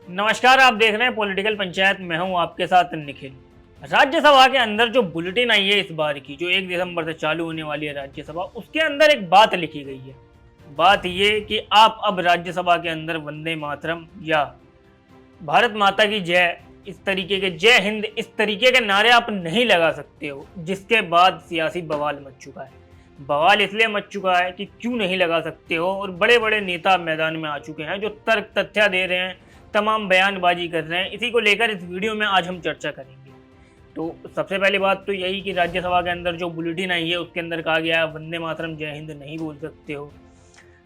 नमस्कार, आप देख रहे हैं पॉलिटिकल पंचायत। मैं हूं आपके साथ निखिल। राज्यसभा के अंदर जो बुलेटिन आई है इस बार की, जो 1 दिसंबर से चालू होने वाली है राज्यसभा, उसके अंदर एक बात लिखी गई है। बात ये कि आप अब राज्यसभा के अंदर वंदे मातरम या भारत माता की जय, इस तरीके के जय हिंद, इस तरीके के नारे आप नहीं लगा सकते हो। जिसके बाद सियासी बवाल मच चुका है। बवाल इसलिए मच चुका है कि क्यों नहीं लगा सकते हो, और बड़े बड़े नेता मैदान में आ चुके हैं जो तर्क तथ्य दे रहे हैं, तमाम बयानबाजी कर रहे हैं। इसी को लेकर इस वीडियो में आज हम चर्चा करेंगे। तो सबसे पहली बात तो यही कि राज्यसभा के अंदर जो बुलेटिन आई है उसके अंदर कहा गया है वंदे मातरम जय हिंद नहीं बोल सकते हो।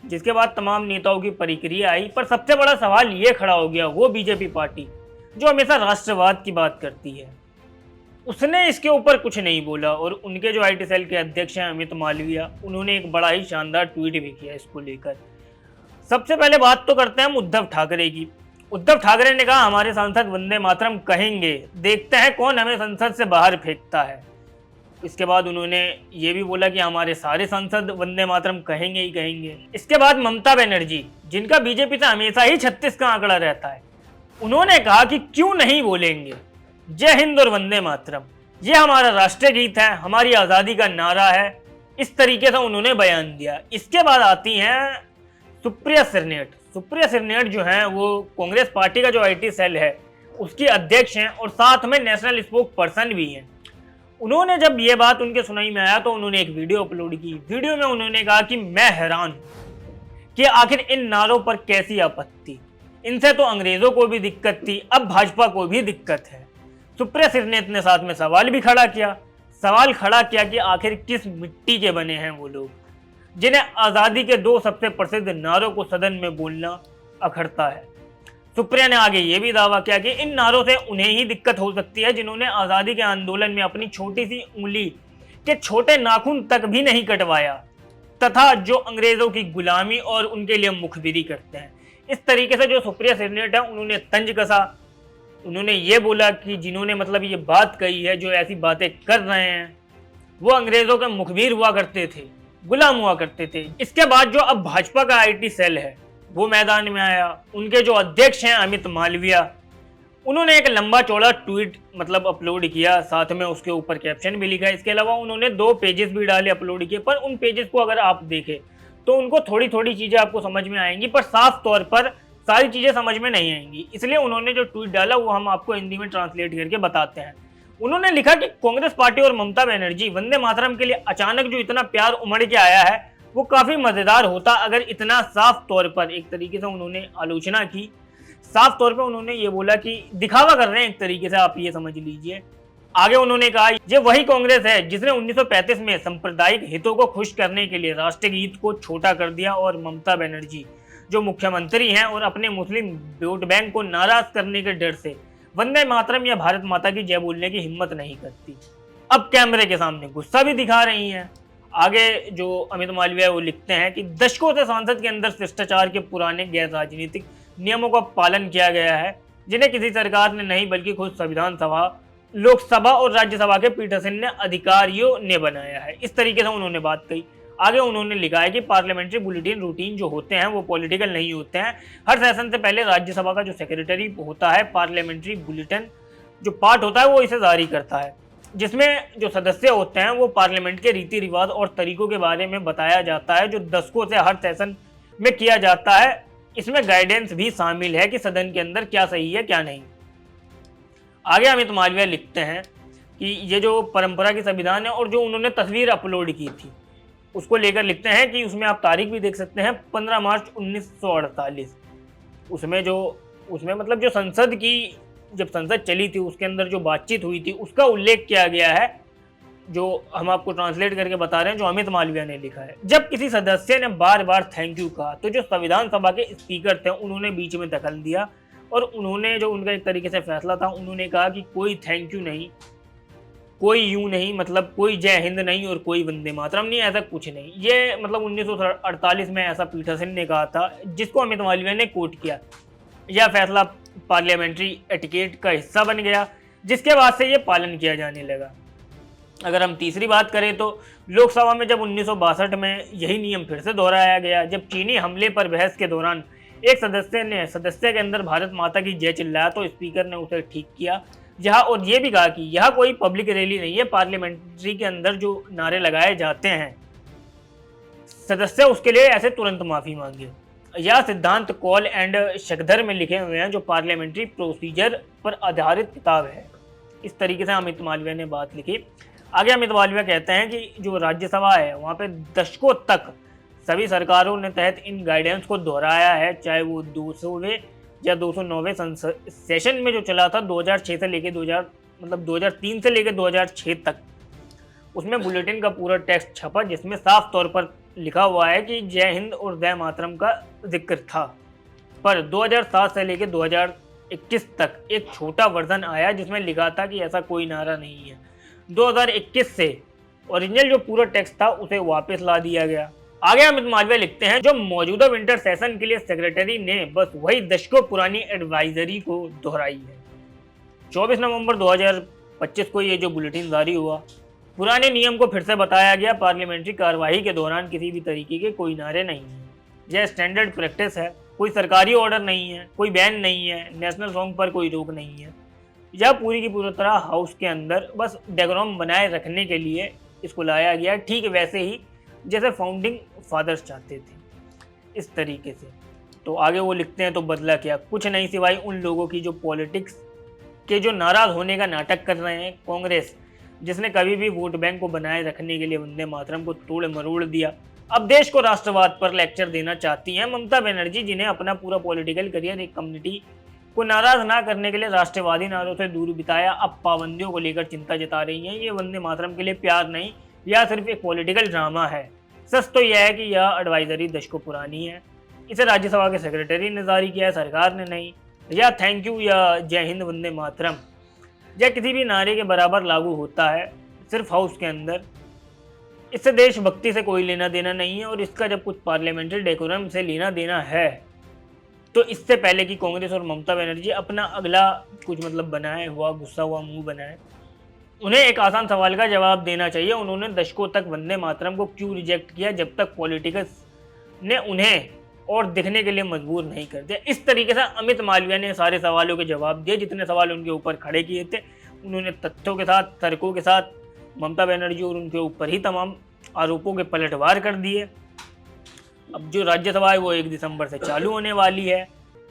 जिसके बाद तमाम नेताओं की प्रतिक्रिया आई, पर सबसे बड़ा सवाल ये खड़ा हो गया, वो बीजेपी पार्टी जो हमेशा राष्ट्रवाद की बात करती है, उसने इसके ऊपर कुछ नहीं बोला। और उनके जो आईटी सेल के अध्यक्ष हैं अमित मालविया, उन्होंने एक बड़ा ही शानदार ट्वीट भी किया इसको लेकर। सबसे पहले बात तो करते हैं हम उद्धव ठाकरे की। उद्धव ठाकरे ने कहा हमारे सांसद वंदे मातरम कहेंगे, देखते हैं कौन हमें संसद से बाहर फेंकता है। इसके बाद उन्होंने ये भी बोला कि हमारे सारे सांसद वंदे मातरम कहेंगे ही कहेंगे। इसके बाद ममता बनर्जी, जिनका बीजेपी से हमेशा ही 36 का आंकड़ा रहता है, उन्होंने कहा कि क्यों नहीं बोलेंगे जय हिंद और वंदे मातरम, ये हमारा राष्ट्रीय गीत है, हमारी आज़ादी का नारा है। इस तरीके से उन्होंने बयान दिया। इसके बाद आती हैं सुप्रिया श्रीनेट। सुप्रिया श्रीनेट जो है वो कांग्रेस पार्टी का जो आईटी सेल है उसकी अध्यक्ष हैं और साथ में नेशनल स्पोक पर्सन भी हैं। उन्होंने जब ये बात उनके सुनाई में आया तो उन्होंने एक वीडियो अपलोड की। वीडियो में उन्होंने कहा कि मैं हैरान कि आखिर इन नारों पर कैसी आपत्ति, इनसे तो अंग्रेजों को भी दिक्कत थी, अब भाजपा को भी दिक्कत है। सुप्रिया श्रीनेत ने साथ में सवाल भी खड़ा किया। सवाल खड़ा किया कि आखिर किस मिट्टी के बने हैं वो लोग जिन्हें आज़ादी के 2 सबसे प्रसिद्ध नारों को सदन में बोलना अखरता है। सुप्रिया ने आगे ये भी दावा किया कि इन नारों से उन्हें ही दिक्कत हो सकती है जिन्होंने आज़ादी के आंदोलन में अपनी छोटी सी उंगली के छोटे नाखून तक भी नहीं कटवाया, तथा जो अंग्रेजों की गुलामी और उनके लिए मुखबिरी करते हैं। इस तरीके से जो सुप्रिया श्रीनेट है उन्होंने तंज कसा। उन्होंने ये बोला कि जिन्होंने मतलब ये बात कही है, जो ऐसी बातें कर रहे हैं, वो अंग्रेजों के मुखबिर हुआ करते थे, गुलाम हुआ करते थे। इसके बाद जो अब भाजपा का आईटी सेल है वो मैदान में आया। उनके जो अध्यक्ष हैं अमित मालविया, उन्होंने एक लंबा चौड़ा ट्वीट मतलब अपलोड किया, साथ में उसके ऊपर कैप्शन भी लिखा। इसके अलावा उन्होंने 2 पेजेस भी डाले, अपलोड किए। पर उन पेजेस को अगर आप देखें तो उनको थोड़ी थोड़ी चीज़ें आपको समझ में आएंगी, पर साफ तौर पर सारी चीज़ें समझ में नहीं आएंगी। इसलिए उन्होंने जो ट्वीट डाला वो हम आपको हिंदी में ट्रांसलेट करके बताते हैं। उन्होंने लिखा कि कांग्रेस पार्टी और ममता बनर्जी वंदे मातरम के लिए अचानक जो इतना प्यार उमड़ के आया है वो काफी मजेदार होता अगर इतना साफ तौर पर, एक तरीके से उन्होंने आलोचना की, साफ तौर पर उन्होंने ये बोला कि दिखावा कर रहे हैं एक तरीके से, आप ये समझ लीजिए। आगे उन्होंने कहा ये वही कांग्रेस है जिसने 1935 में सांप्रदायिक हितों को खुश करने के लिए राष्ट्रीय गीत को छोटा कर दिया, और ममता बनर्जी जो मुख्यमंत्री हैं और अपने मुस्लिम वोट बैंक को नाराज करने के डर से वंदे मातरम या भारत माता की जय बोलने की हिम्मत नहीं करती। अब कैमरे के सामने गुस्सा भी दिखा रही हैं। आगे जो अमित मालविया वो लिखते हैं कि दशकों से संसद के अंदर शिष्टाचार के पुराने गैर राजनीतिक नियमों का पालन किया गया है, जिन्हें किसी सरकार ने नहीं बल्कि खुद संविधान सभा, लोकसभा और राज्यसभा के पीठासीन ने अधिकारियों ने बनाया है। इस तरीके से उन्होंने बात कही। आगे उन्होंने लिखा है कि पार्लियामेंट्री बुलेटिन रूटीन जो होते हैं वो पॉलिटिकल नहीं होते हैं। हर सेशन से पहले राज्यसभा का जो सेक्रेटरी होता है पार्लियामेंट्री बुलेटिन जो पार्ट होता है वो इसे जारी करता है, जिसमें जो सदस्य होते हैं वो पार्लियामेंट के रीति रिवाज और तरीकों के बारे में बताया जाता है, जो दशकों से हर सेशन में किया जाता है। इसमें गाइडेंस भी शामिल है कि सदन के अंदर क्या सही है क्या नहीं। आगे अमित मालविया लिखते हैं कि ये जो परंपरा की संविधान है, और जो उन्होंने तस्वीर अपलोड की थी उसको लेकर लिखते हैं कि उसमें आप तारीख भी देख सकते हैं 15 मार्च 1948। उसमें मतलब जो संसद की, जब संसद चली थी उसके अंदर जो बातचीत हुई थी उसका उल्लेख किया गया है, जो हम आपको ट्रांसलेट करके बता रहे हैं, जो अमित मालविया ने लिखा है। जब किसी सदस्य ने बार बार थैंक यू कहा तो जो संविधान सभा के स्पीकर थे उन्होंने बीच में दखल दिया, और उन्होंने जो उनका एक तरीके से फैसला था, उन्होंने कहा कि कोई थैंक यू नहीं, कोई यूं नहीं, मतलब कोई जय हिंद नहीं और कोई वंदे मातरम नहीं, ऐसा कुछ नहीं। ये मतलब 1948 में ऐसा पीठासीन ने कहा था, जिसको अमित मालविया ने कोट किया। यह फैसला पार्लियामेंट्री एटिकेट का हिस्सा बन गया, जिसके बाद से ये पालन किया जाने लगा। अगर हम तीसरी बात करें तो लोकसभा में जब 1962 में यही नियम फिर से दोहराया गया, जब चीनी हमले पर बहस के दौरान एक सदस्य के अंदर भारत माता की जय चिल्लाया तो स्पीकर ने उसे ठीक किया, जहां और ये भी कहा कि यह कोई पब्लिक रैली नहीं है, पार्लियामेंट्री के अंदर जो नारे लगाए जाते हैं सदस्य उसके लिए ऐसे तुरंत माफी मांगे। यह सिद्धांत कॉल एंड शकधर में लिखे हुए हैं, जो पार्लियामेंट्री प्रोसीजर पर आधारित किताब है। इस तरीके से अमित मालवीय ने बात लिखी। आगे अमित मालवीय कहते हैं कि जो राज्यसभा है वहाँ पे दशकों तक सभी सरकारों ने तहत इन गाइडेंस को दोहराया है, चाहे वो 200वें या 209वें सेशन में जो चला था 2006 से लेके 2003 से लेके 2006 तक, उसमें बुलेटिन का पूरा टेक्स्ट छपा जिसमें साफ तौर पर लिखा हुआ है कि जय हिंद और जय मातरम का जिक्र था। पर 2007 से लेकर 2021 तक एक छोटा वर्जन आया जिसमें लिखा था कि ऐसा कोई नारा नहीं है। 2021 से ओरिजिनल जो पूरा टेक्स्ट था उसे वापस ला दिया गया। आगे अमित मालवीय लिखते हैं, जो मौजूदा विंटर सेशन के लिए सेक्रेटरी ने बस वही दशकों पुरानी एडवाइजरी को दोहराई है। 24 नवंबर 2025 को ये जो बुलेटिन जारी हुआ, पुराने नियम को फिर से बताया गया। पार्लियामेंट्री कार्यवाही के दौरान किसी भी तरीके के कोई नारे नहीं है, यह स्टैंडर्ड प्रैक्टिस है। कोई सरकारी ऑर्डर नहीं है, कोई बैन नहीं है, नेशनल सॉन्ग पर कोई रोक नहीं है। यह पूरी की पूरी तरह हाउस के अंदर बस डेकोरम बनाए रखने के लिए इसको लाया गया, ठीक वैसे ही जैसे फाउंडिंग फादर्स चाहते थे, इस तरीके से। तो आगे वो लिखते हैं, तो बदला क्या, कुछ नहीं सिवाय उन लोगों की जो पॉलिटिक्स के जो नाराज होने का नाटक कर रहे हैं। कांग्रेस जिसने कभी भी वोट बैंक को बनाए रखने के लिए वंदे मातरम को तोड़ मरोड़ दिया, अब देश को राष्ट्रवाद पर लेक्चर देना चाहती हैं। ममता बनर्जी जिन्हें अपना पूरा पॉलिटिकल करियर एक कम्युनिटी को नाराज ना करने के लिए राष्ट्रवादी नारों से दूर बिताया, अब पाबंदियों को लेकर चिंता जता रही हैं। ये वंदे मातरम के लिए प्यार नहीं, यह सिर्फ एक पॉलिटिकल ड्रामा है। सच तो यह है कि यह एडवाइजरी दशकों पुरानी है, इसे राज्यसभा के सेक्रेटरी ने जारी किया है, सरकार ने नहीं। या थैंक यू या जय हिंद वंदे मातरम या किसी भी नारे के बराबर लागू होता है सिर्फ हाउस के अंदर। इससे देशभक्ति से कोई लेना देना नहीं है, और इसका जब कुछ पार्लियामेंट्री डेकोरम से लेना देना है तो इससे पहले कि कांग्रेस और ममता बनर्जी अपना अगला कुछ बनाए हुआ गुस्सा हुआ मुंह बनाए, उन्हें एक आसान सवाल का जवाब देना चाहिए। उन्होंने दशकों तक वंदे मातरम को क्यों रिजेक्ट किया जब तक पॉलिटिकल्स ने उन्हें और दिखने के लिए मजबूर नहीं कर दिया। इस तरीके से अमित मालवीय ने सारे सवालों के जवाब दिए, जितने सवाल उनके ऊपर खड़े किए थे। उन्होंने तथ्यों के साथ, तर्कों के साथ ममता बनर्जी और उनके ऊपर ही तमाम आरोपों के पलटवार कर दिए। अब जो राज्यसभा है वो 1 दिसंबर से चालू होने वाली है।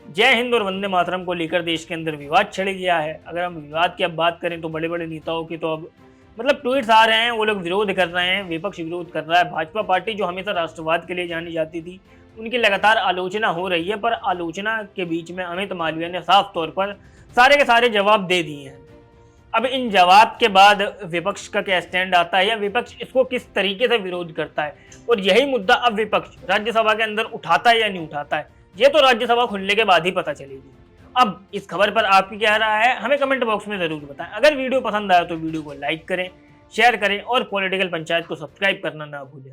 जय हिंद और वंदे मातरम को लेकर देश के अंदर विवाद छिड़ गया है। अगर हम विवाद की अब बात करें तो बड़े बड़े नेताओं की तो अब ट्वीट्स आ रहे हैं, वो लोग विरोध कर रहे हैं, विपक्ष विरोध कर रहा है। भाजपा पार्टी जो हमेशा राष्ट्रवाद के लिए जानी जाती थी, उनकी लगातार आलोचना हो रही है, पर आलोचना के बीच में अमित मालवीय ने साफ तौर पर सारे के सारे जवाब दे दिए हैं। अब इन जवाब के बाद विपक्ष का क्या स्टैंड आता है या विपक्ष इसको किस तरीके से विरोध करता है, और यही मुद्दा अब विपक्ष राज्यसभा के अंदर उठाता है या नहीं उठाता है, ये तो राज्यसभा खुलने के बाद ही पता चलेगी। अब इस खबर पर आपकी क्या राय है, हमें कमेंट बॉक्स में जरूर बताएं। अगर वीडियो पसंद आया तो वीडियो को लाइक करें, शेयर करें और पॉलिटिकल पंचायत को सब्सक्राइब करना ना भूलें।